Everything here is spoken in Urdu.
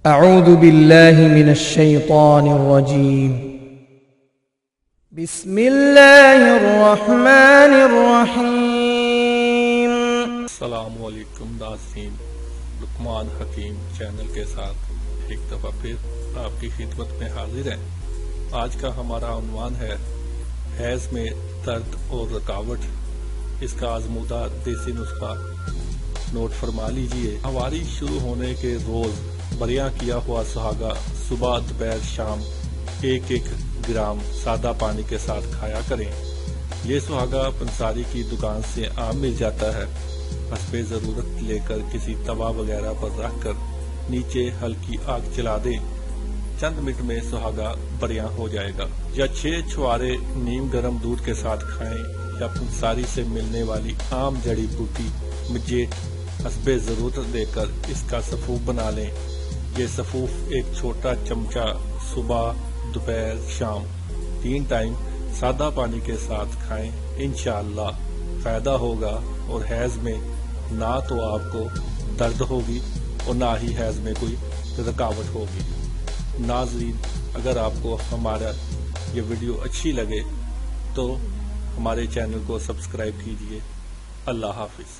اعوذ باللہ من الشیطان الرجیم بسم اللہ الرحمن الرحیم۔ السلام علیکم ناظرین، لقمان حکیم چینل کے ساتھ ایک دفعہ پھر آپ کی خدمت میں حاضر ہیں۔ آج کا ہمارا عنوان ہے حیض میں درد اور رکاوٹ، اس کا آزمودہ دیسی نسخہ نوٹ فرما لیجئے۔ ہماری شروع ہونے کے روز بریاں کیا ہوا سہاگا صبح دوپہر شام 1-1 گرام سادہ پانی کے ساتھ کھایا کریں۔ یہ سہاگا پنساری کی دکان سے عام مل جاتا ہے۔ حسب ضرورت لے کر کسی توا وغیرہ پر رکھ کر نیچے ہلکی آگ چلا دیں، چند منٹ میں سہاگا بریاں ہو جائے گا۔ یا 6 چھوارے نیم گرم دودھ کے ساتھ کھائیں، یا پنساری سے ملنے والی عام جڑی بوٹی مجیٹ حسب ضرورت دے کر اس کا سفوف بنا لیں۔ یہ سفوف ایک چھوٹا چمچہ صبح دوپہر شام 3 ٹائم سادہ پانی کے ساتھ کھائیں، انشاءاللہ فائدہ ہوگا، اور حیض میں نہ تو آپ کو درد ہوگی اور نہ ہی حیض میں کوئی رکاوٹ ہوگی۔ ناظرین، اگر آپ کو ہمارا یہ ویڈیو اچھی لگے تو ہمارے چینل کو سبسکرائب کیجیے۔ اللہ حافظ۔